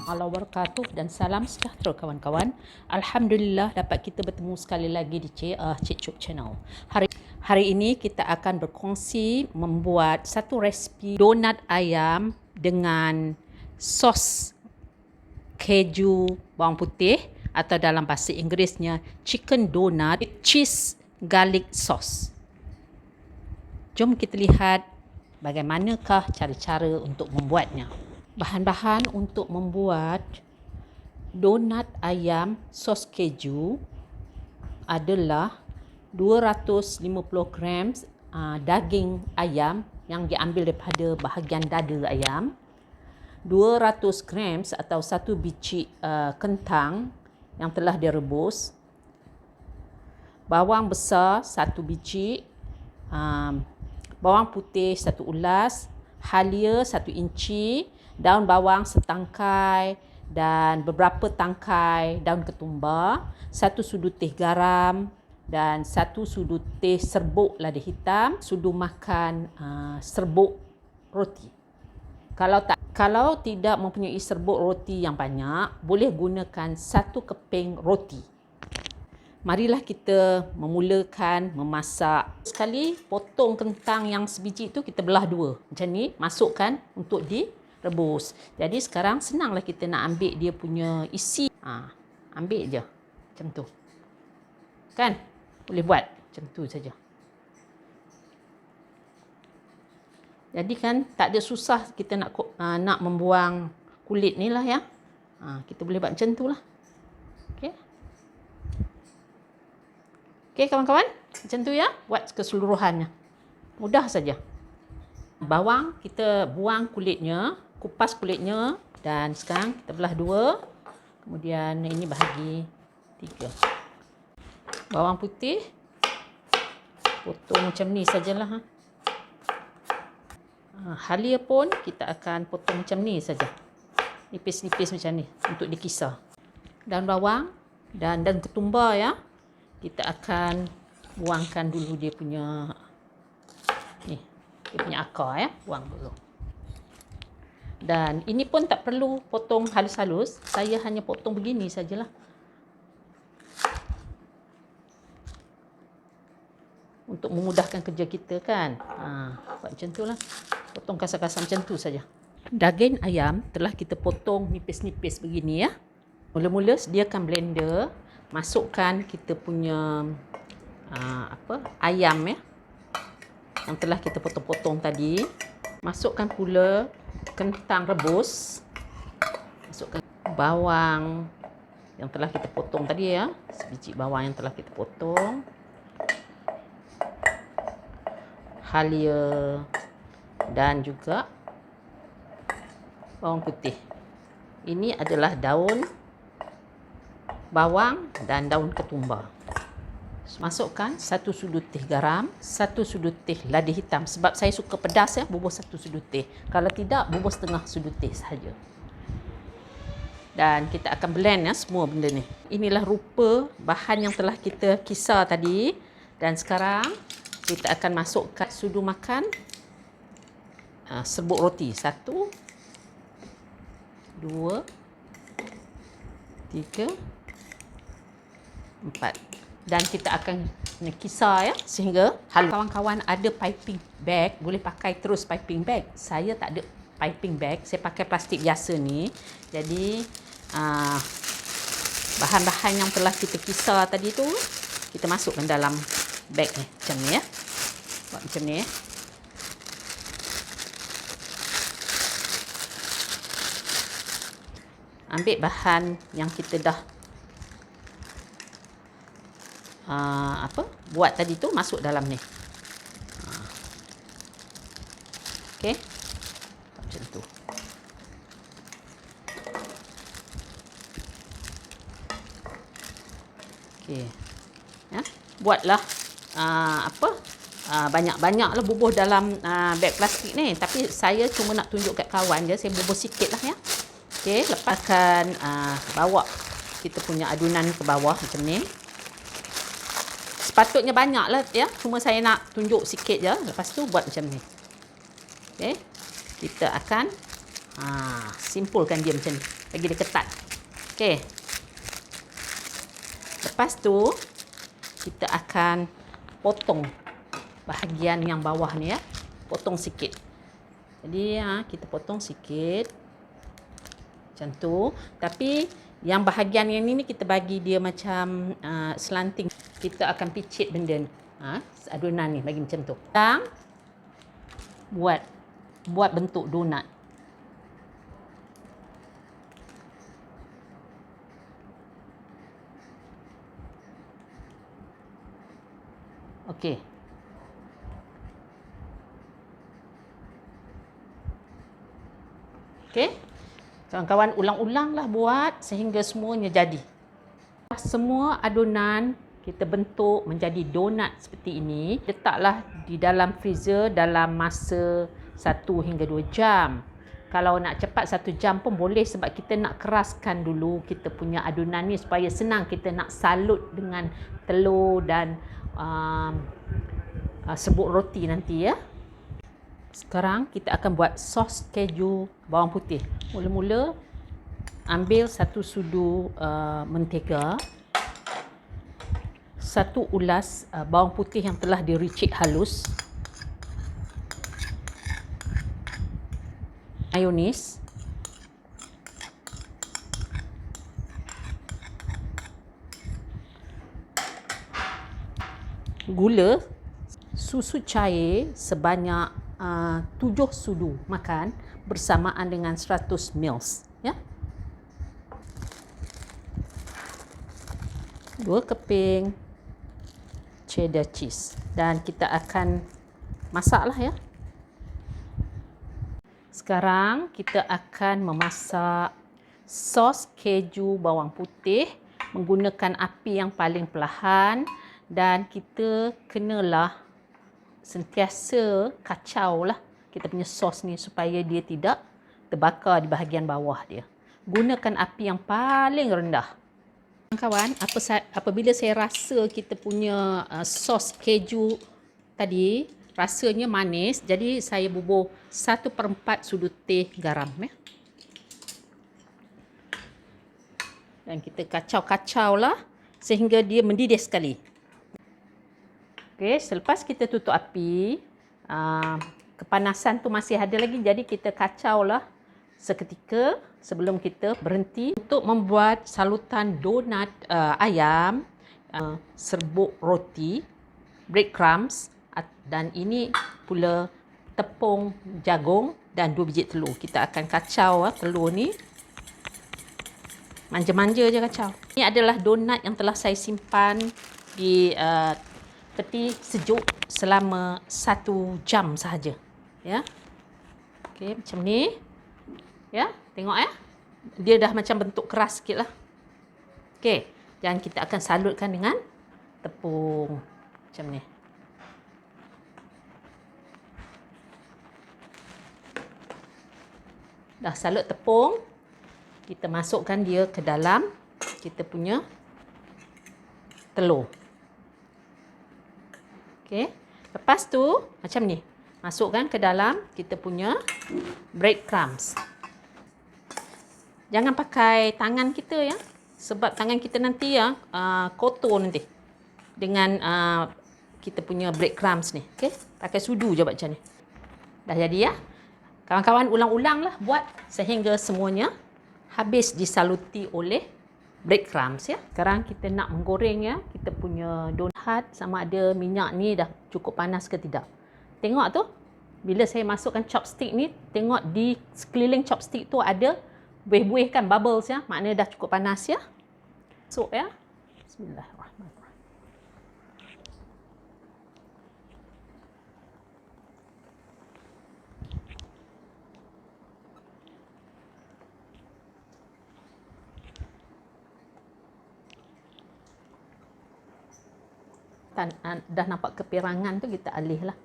warahmatullahi wabarakatuh dan salam sejahtera kawan-kawan. Alhamdulillah dapat kita bertemu sekali lagi di Cik Chuk Channel. Hari ini kita akan berkongsi membuat satu resipi donat ayam dengan sos keju bawang putih atau dalam bahasa Inggerisnya chicken donut with cheese garlic sauce. Jom kita lihat bagaimanakah cara-cara untuk membuatnya. Bahan-bahan untuk membuat donat ayam sos keju adalah 250 gram daging ayam yang diambil daripada bahagian dada ayam, 200 gram atau 1 biji kentang yang telah direbus, bawang besar 1 biji, bawang putih 1 ulas, halia 1 inci, daun bawang setangkai dan beberapa tangkai daun ketumbar, 1 sudu teh garam dan 1 sudu teh serbuk lada hitam, sudu makan serbuk roti. Kalau tidak mempunyai serbuk roti yang banyak, boleh gunakan 1 keping roti. Marilah kita memulakan memasak. Sekali potong kentang yang sebiji itu kita belah dua. Macam ni, masukkan untuk direbus. Jadi sekarang senanglah kita nak ambil dia punya isi. Ambil je. Macam tu. Kan? Boleh buat macam tu saja. Jadi kan tak ada susah kita nak membuang kulit ni lah ya. Kita boleh buat macam tu lah. Okey. Okey kawan-kawan, macam tu ya, buat keseluruhannya. Mudah saja. Bawang kita buang kulitnya, kupas kulitnya dan sekarang kita belah dua. Kemudian ini bahagi 3. Bawang putih potong macam ni sajalah. Halia pun kita akan potong macam ni saja. Nipis-nipis macam ni untuk dikisar. Daun bawang dan ketumbar ya. Kita akan buangkan dulu dia punya akar ya, buang dulu. Dan ini pun tak perlu potong halus-halus, saya hanya potong begini sajalah. Untuk memudahkan kerja kita kan. Buat macam itulah. Potong kasar-kasar macam tu saja. Daging ayam telah kita potong nipis-nipis begini ya. Mula-mula sediakan blender. Masukkan kita punya ayam ya yang telah kita potong-potong tadi. Masukkan pula kentang rebus. Masukkan bawang yang telah kita potong tadi ya, sebiji bawang yang telah kita potong. Halia dan juga bawang putih. Ini adalah daun bawang dan daun ketumbar. Masukkan 1 sudu teh garam, 1 sudu teh lada hitam. Sebab saya suka pedas ya, bubuh 1 sudu teh. Kalau tidak, bubuh setengah sudu teh sahaja. Dan kita akan blend ya semua benda ni. Inilah rupa bahan yang telah kita kisar tadi. Dan sekarang kita akan masukkan sudu makan serbuk roti. 1, 2, 3, 4. Dan kita akan kisar ya sehingga halus. Kawan-kawan ada piping bag, boleh pakai terus piping bag. Saya tak ada piping bag, saya pakai plastik biasa ni. Jadi bahan-bahan yang telah kita kisar tadi tu kita masukkan dalam bag ni macam ni ya. Buat macam ni ya. Ambil bahan yang kita dah buat tadi tu, masuk dalam ni. Okey. Macam tu. Okey. Ya, buatlah banyak-banyaklah bubuh dalam beg plastik ni, tapi saya cuma nak tunjuk kat kawan je, saya bubuh sikitlah ya. Okey, lepaskan bawa kita punya adunan ke bawah macam ni. Sepatutnya banyaklah ya, cuma saya nak tunjuk sikit je. Lepas tu buat macam ni. Okey. Kita akan Simpulkan dia macam ni. Bagi dia ketat. Okey. Lepas tu, kita akan potong bahagian yang bawah ni ya. Potong sikit. Jadi kita potong sikit. Macam tu. Tapi yang bahagian yang ni kita bagi dia macam slanting. Kita akan picit benda ni. Adunan ni bagi macam tu. Dan buat bentuk donat. Okey. Okey. Kawan-kawan ulang-ulanglah buat sehingga semuanya jadi. Semua adunan kita bentuk menjadi donat seperti ini. Letaklah di dalam freezer dalam masa 1 hingga 2 jam. Kalau nak cepat 1 jam pun boleh sebab kita nak keraskan dulu kita punya adunan ni supaya senang kita nak salut dengan telur dan serbuk roti nanti ya. Sekarang kita akan buat sos keju bawang putih. Mula-mula ambil 1 sudu mentega, 1 ulas bawang putih yang telah diricik halus, mayonis, gula, susu cair sebanyak 7 sudu makan bersamaan dengan 100 ml ya. 2 keping cheddar cheese dan kita akan masaklah ya. Sekarang kita akan memasak sos keju bawang putih menggunakan api yang paling perlahan dan kita kenalah sentiasa kacau lah kita punya sos ni supaya dia tidak terbakar di bahagian bawah dia. Gunakan api yang paling rendah. Kawan, apabila saya rasa kita punya sos keju tadi rasanya manis, jadi saya bubuh 1/4 sudu teh garam ya. Dan kita kacau-kacau lah sehingga dia mendidih sekali. Okey, selepas kita tutup api, kepanasan tu masih ada lagi, jadi kita kacaulah seketika sebelum kita berhenti untuk membuat salutan donat ayam, serbuk roti, breadcrumbs dan ini pula tepung jagung dan 2 biji telur. Kita akan kacau telur ni. Manja-manja je kacau. Ini adalah donat yang telah saya simpan di peti sejuk selama 1 jam sahaja. Ya. Okey, macam ni. Ya, tengok ya. Dia dah macam bentuk keras sikitlah. Okey, dan kita akan salutkan dengan tepung macam ni. Dah salut tepung, kita masukkan dia ke dalam kita punya telur. Okey, lepas tu macam ni. Masukkan ke dalam kita punya breadcrumbs. Jangan pakai tangan kita ya, sebab tangan kita nanti ya kotor nanti dengan kita punya breadcrumbs ni. Okey, pakai sudu je buat macam ni. Dah jadi ya. Kawan-kawan ulang-ulanglah buat sehingga semuanya habis disaluti oleh breadcrumbs ya. Sekarang kita nak menggoreng ya kita punya donat, sama ada minyak ni dah cukup panas ke tidak. Tengok tu, bila saya masukkan chopstick ni, tengok di sekeliling chopstick tu ada buih-buih kan, bubbles ya, maknanya dah cukup panas ya. Masuk ya. Bismillahirrahmanirrahim. Dah nampak kepirangan tu kita alih lah.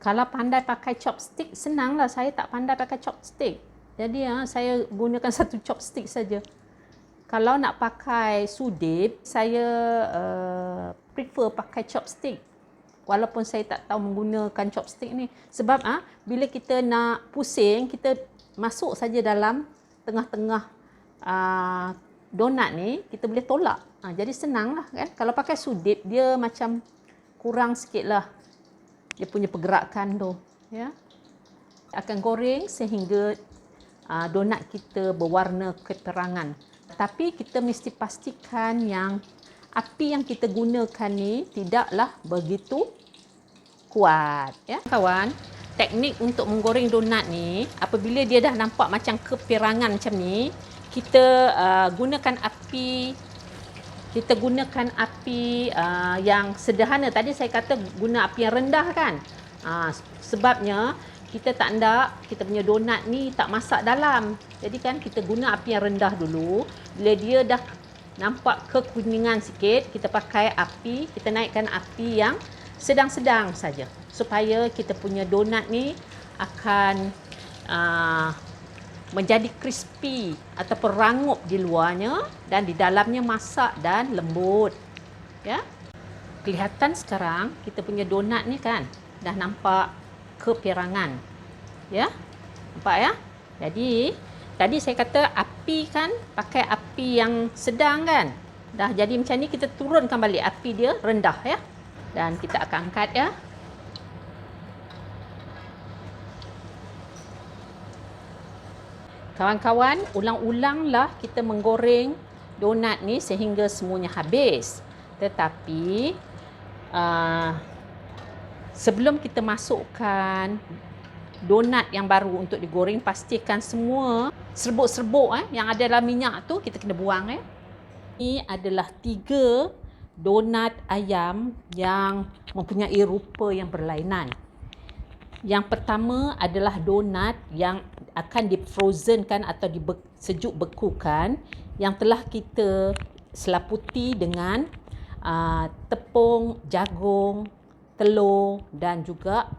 Kalau pandai pakai chopstick senanglah. Saya tak pandai pakai chopstick, jadi saya gunakan 1 chopstick saja. Kalau nak pakai sudip, saya prefer pakai chopstick. Walaupun saya tak tahu menggunakan chopstick ni. Sebab bila kita nak pusing, kita masuk saja dalam tengah-tengah donat ni, kita boleh tolak. Jadi senang lah kan. Kalau pakai sudip, dia macam kurang sikit lah dia punya pergerakan tu. Ya. Akan goreng sehingga donat kita berwarna keterangan. Tapi kita mesti pastikan yang api yang kita gunakan ni tidaklah begitu kuat. Ya, kawan. Teknik untuk menggoreng donat ni, apabila dia dah nampak macam kepirangan macam ni, kita gunakan api yang sederhana. Tadi saya kata guna api yang rendah kan. Sebabnya kita tak nak kita punya donat ni tak masak dalam. Jadi kan kita guna api yang rendah dulu. Bila dia dah nampak kekuningan sikit, kita naikkan api yang sedang-sedang saja. Supaya kita punya donat ni akan menjadi crispy ataupun rangup di luarnya dan di dalamnya masak dan lembut. Ya. Kelihatan sekarang kita punya donat ni kan dah nampak kepirangan. Ya. Nampak ya? Jadi tadi saya kata api kan pakai api yang sedang kan. Dah jadi macam ni, kita turunkan balik api dia rendah ya. Dan kita akan angkat ya. Kawan-kawan, ulang-ulanglah kita menggoreng donat ni sehingga semuanya habis. Tetapi sebelum kita masukkan donat yang baru untuk digoreng, pastikan semua serbuk-serbuk yang ada dalam minyak tu kita kena buang ya. Ini adalah 3 donat ayam yang mempunyai rupa yang berlainan. Yang pertama adalah donat yang akan difrozenkan atau sejuk bekukan, yang telah kita selaputi dengan tepung, jagung, telur dan juga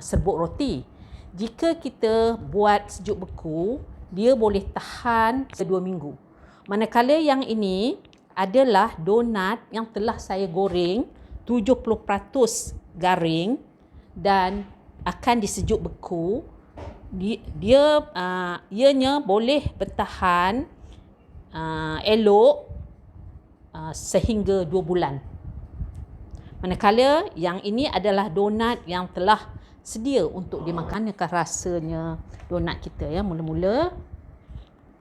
serbuk roti. Jika kita buat sejuk beku, dia boleh tahan 2 minggu. Manakala yang ini adalah donat yang telah saya goreng 70% garing dan akan disejuk beku. Ianya boleh bertahan elok sehingga 2 bulan. Manakala yang ini adalah donat yang telah sedia untuk dimakan. Rasanya donat kita ya. Mula-mula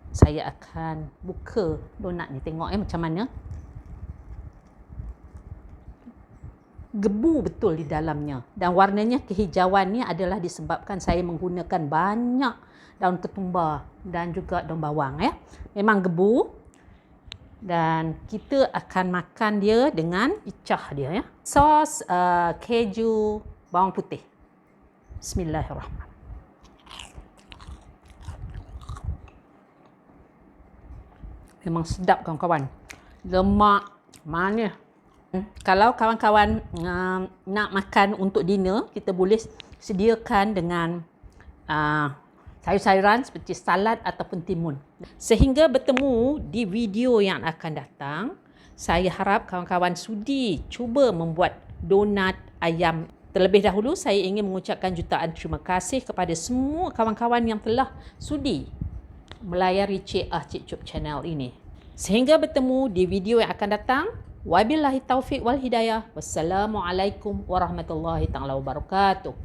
saya akan buka donat ni, tengok macam mana. Gebu betul di dalamnya, dan warnanya kehijauan ni adalah disebabkan saya menggunakan banyak daun ketumbar dan juga daun bawang ya. Memang gebu, dan kita akan makan dia dengan icah dia ya. Sos keju bawang putih. Bismillahirrahmanirrahim. Memang sedap kawan-kawan. Lemak, manis. Kalau kawan-kawan nak makan untuk dinner, kita boleh sediakan dengan sayur-sayuran seperti salad ataupun timun. Sehingga bertemu di video yang akan datang, saya harap kawan-kawan sudi cuba membuat donat ayam. Terlebih dahulu, saya ingin mengucapkan jutaan terima kasih kepada semua kawan-kawan yang telah sudi melayari Cik Cup channel ini. Sehingga bertemu di video yang akan datang. Wabillahi taufiq wal hidayah. Wassalamualaikum warahmatullahi taala wabarakatuh.